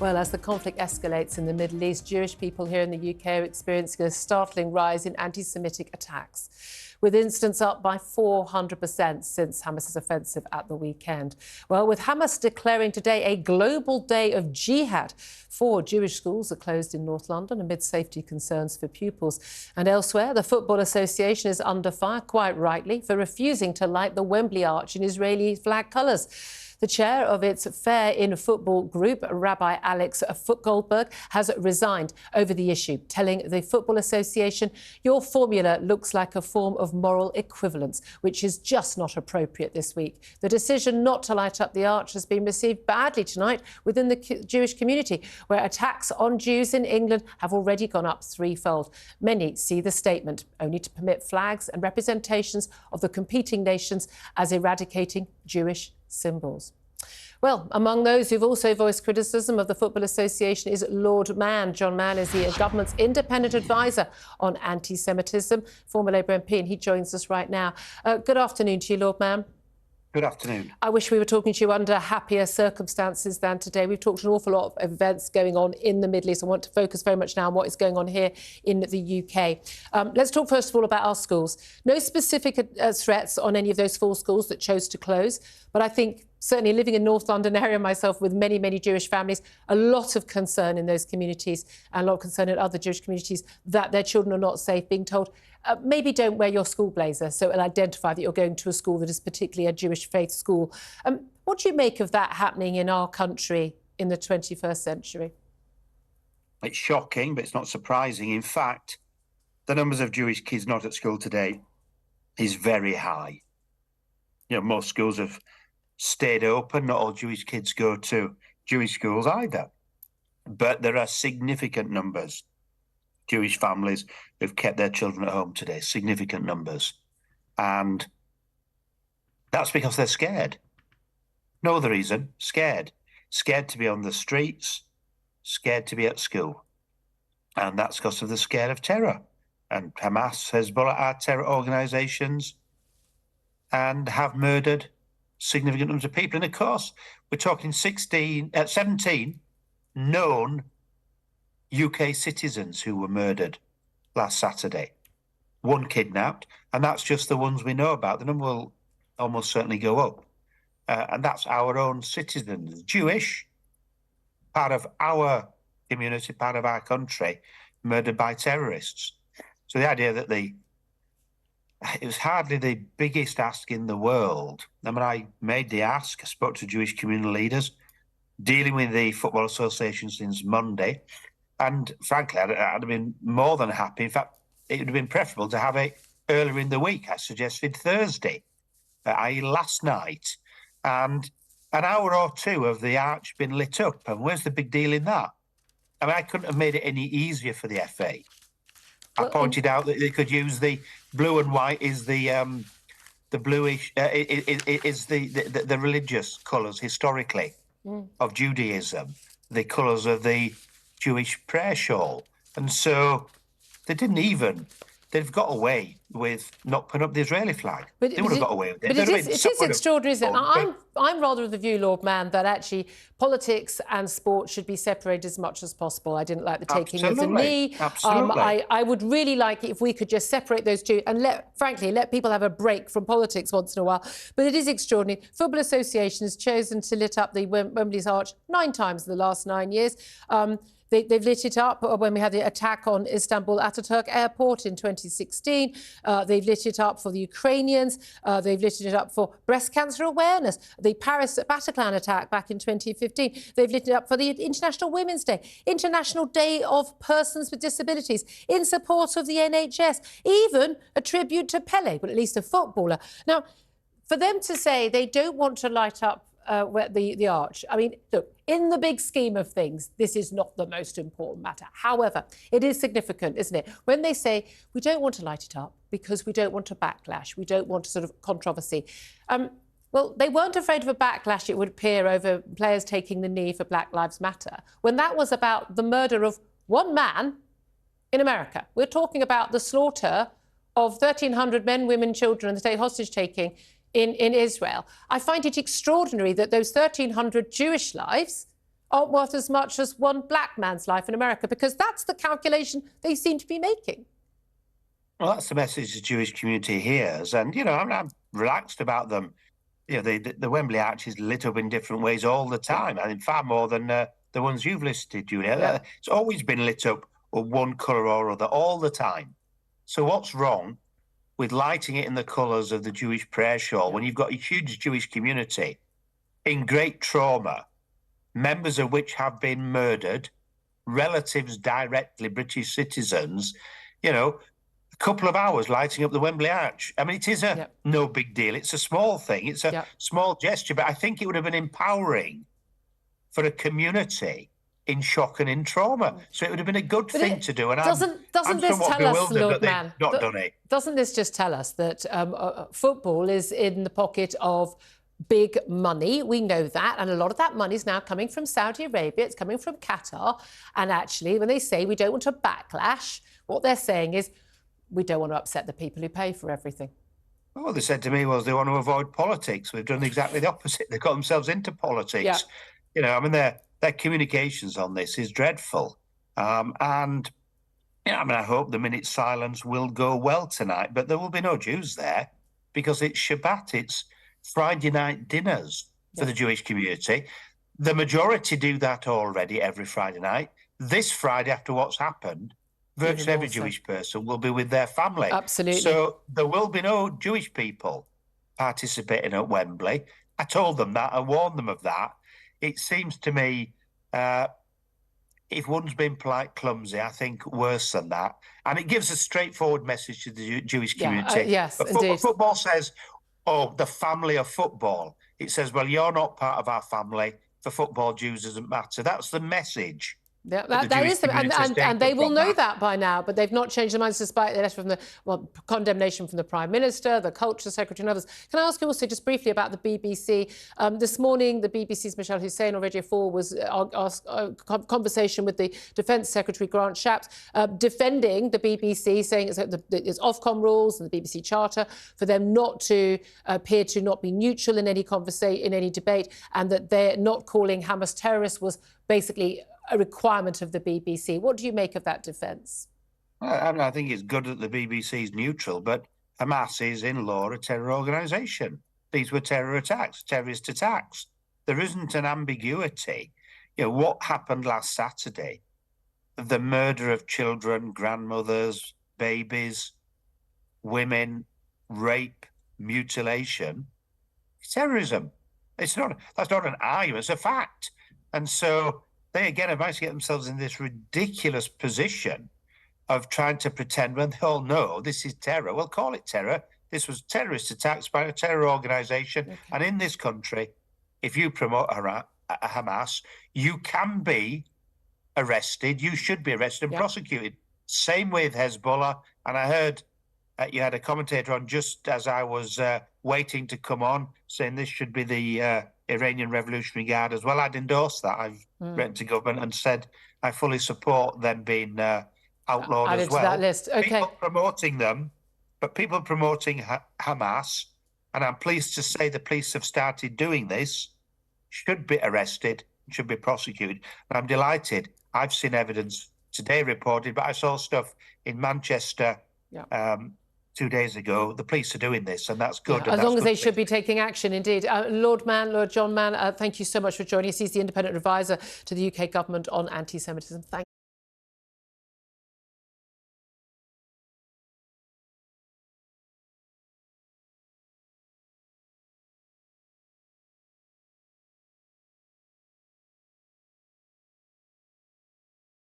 Well, as the conflict escalates in the Middle East, Jewish people here in the UK are experiencing a startling rise in anti-Semitic attacks, with incidents up by 400% since Hamas's offensive at the weekend. Well, with Hamas declaring today a global day of jihad, 4 Jewish schools are closed in North London amid safety concerns for pupils. And elsewhere, the Football Association is under fire, quite rightly, for refusing to light the Wembley arch in Israeli flag colours. The chair of its Fair in Football group, Rabbi Alex Goldberg, has resigned over the issue, telling the Football Association, "Your formula looks like a form of moral equivalence, which is just not appropriate this week. The decision not to light up the arch has been received badly tonight within the Jewish community, where attacks on Jews in England have already gone up threefold. Many see the statement only to permit flags and representations of the competing nations as eradicating Jewish symbols." Well, among those who've also voiced criticism of the Football Association is Lord Mann. John Mann is the government's independent advisor on anti-Semitism, former Labour MP, and he joins us right now. Good afternoon to you, Lord Mann. Good afternoon. I wish we were talking to you under happier circumstances than today. We've talked an awful lot of events going on in the Middle East. I want to focus very much now on what is going on here in the UK. Let's talk first of all about our schools. No specific threats on any of those 4 schools that chose to close, but I think certainly living in North London area myself with many, many Jewish families, a lot of concern in those communities and a lot of concern in other Jewish communities that their children are not safe, being told, maybe don't wear your school blazer, so it'll identify that you're going to a school that is particularly a Jewish faith school. What do you make of that happening in our country in the 21st century? It's shocking, but it's not surprising. In fact, the numbers of Jewish kids not at school today is very high. You know, most schools have stayed open. Not all Jewish kids go to Jewish schools either. But there are significant numbers. Jewish families who've kept their children at home today, significant numbers. And that's because they're scared. No other reason, scared. Scared to be on the streets, scared to be at school. And that's because of the scare of terror. And Hamas, Hezbollah are terror organisations and have murdered significant numbers of people. And of course, we're talking 17 known UK citizens who were murdered last Saturday. 1 kidnapped, and that's just the ones we know about. The number will almost certainly go up. And that's our own citizens, Jewish, part of our community, part of our country, murdered by terrorists. So the idea that it was hardly the biggest ask in the world. And when I made the ask, I spoke to Jewish community leaders dealing with the Football Association since Monday. And frankly, I'd have been more than happy. In fact, it would have been preferable to have it earlier in the week. I suggested Thursday, i.e. last night. And an hour or 2 of the arch been lit up. And where's the big deal in that? I mean, I couldn't have made it any easier for the FA. I pointed out that they could use the blue and white is the bluish is the religious colours historically of Judaism, the colours of the Jewish prayer shawl, and so they've got away with not putting up the Israeli flag. They would have got away with it. But it is extraordinary, isn't it? I'm rather of the view, Lord Mann, that actually politics and sport should be separated as much as possible. I didn't like the taking of the knee. Absolutely. I would really like it if we could just separate those two and let people have a break from politics once in a while. But it is extraordinary. Football Association has chosen to lit up the Wembley's arch 9 times in the last 9 years. They've lit it up when we had the attack on Istanbul Ataturk Airport in 2016. They've lit it up for the Ukrainians. They've lit it up for breast cancer awareness. The Paris Bataclan attack back in 2015. They've lit it up for the International Women's Day, International Day of Persons with Disabilities, in support of the NHS, even a tribute to Pele, but at least a footballer. Now, for them to say they don't want to light up the arch. I mean, look, in the big scheme of things, this is not the most important matter. However, it is significant, isn't it? When they say, we don't want to light it up because we don't want a backlash, we don't want a sort of controversy. Well, they weren't afraid of a backlash, it would appear, over players taking the knee for Black Lives Matter, when that was about the murder of 1 man in America. We're talking about the slaughter of 1,300 men, women, children, and the state hostage-taking in Israel. I find it extraordinary that those 1,300 Jewish lives aren't worth as much as one black man's life in America? Because that's the calculation they seem to be making. Well, that's the message the Jewish community hears. And, I'm relaxed about them. The Wembley Arch is lit up in different ways all the time. I think far more than the ones you've listed, Julia. Yeah. It's always been lit up with one colour or other all the time. So what's wrong with lighting it in the colours of the Jewish prayer shawl when you've got a huge Jewish community in great trauma, members of which have been murdered, relatives directly, British citizens, a couple of hours lighting up the Wembley Arch. I mean, it is no big deal. It's a small thing. It's a small gesture, but I think it would have been empowering for a community in shock and in trauma. So it would have been a good thing to do. And doesn't I'm this somewhat tell us, bewildered Lord that they've Mann, not done it. Doesn't this just tell us that football is in the pocket of big money? We know that. And a lot of that money is now coming from Saudi Arabia. It's coming from Qatar. And actually, when they say we don't want a backlash, what they're saying is we don't want to upset the people who pay for everything. Well, what they said to me was they want to avoid politics. We've done exactly the opposite. They've got themselves into politics. I mean, their communications on this is dreadful. I hope the minute's silence will go well tonight, but there will be no Jews there because it's Shabbat. It's Friday night dinners for the Jewish community. The majority do that already every Friday night. This Friday, after what's happened, virtually every Jewish person will be with their family. Absolutely. So there will be no Jewish people participating at Wembley. I told them that. I warned them of that. It seems to me, if one's been polite, clumsy, I think worse than that. And it gives a straightforward message to the Jewish community. Yes, but indeed. Football says, oh, the family of football. It says, well, you're not part of our family. For football, Jews doesn't matter. That's the message. Yeah, that is, and they will know that by now, but they've not changed their minds despite the letter from the condemnation from the Prime Minister, the Culture Secretary and others. Can I ask you also just briefly about the BBC? This morning, the BBC's Michelle Hussein on Radio 4 was asked a conversation with the Defence Secretary, Grant Shapps, defending the BBC, saying it's Ofcom rules and the BBC Charter for them not to appear to not be neutral in any conversation, in any debate, and that they're not calling Hamas terrorists was basically a requirement of the BBC. What do you make of that defence? I think it's good that the BBC is neutral, but Hamas is in law a terror organisation. These were terror attacks, terrorist attacks. There isn't an ambiguity. What happened last Saturday, the murder of children, grandmothers, babies, women, rape, mutilation, terrorism. That's not an argument, it's a fact. And so they, again, have managed to get themselves in this ridiculous position of trying to pretend when they all know this is terror. Well, call it terror. This was terrorist attacks by a terror organisation. Okay. And in this country, if you promote Hamas, you can be arrested. You should be arrested and prosecuted. Same with Hezbollah. And I heard you had a commentator on just as I was waiting to come on, saying this should be the Iranian Revolutionary Guard as well. I'd endorse that. I've written to government and said I fully support them being outlawed added as well. To that list. Okay. People promoting them, but people promoting Hamas, and I'm pleased to say the police have started doing this, should be arrested, should be prosecuted. And I'm delighted. I've seen evidence today reported, but I saw stuff in Manchester 2 days ago. The police are doing this, and that's good. As long as they should be taking action, indeed. Lord Mann, Lord John Mann, thank you so much for joining us. He's the independent advisor to the UK government on anti-Semitism. Thank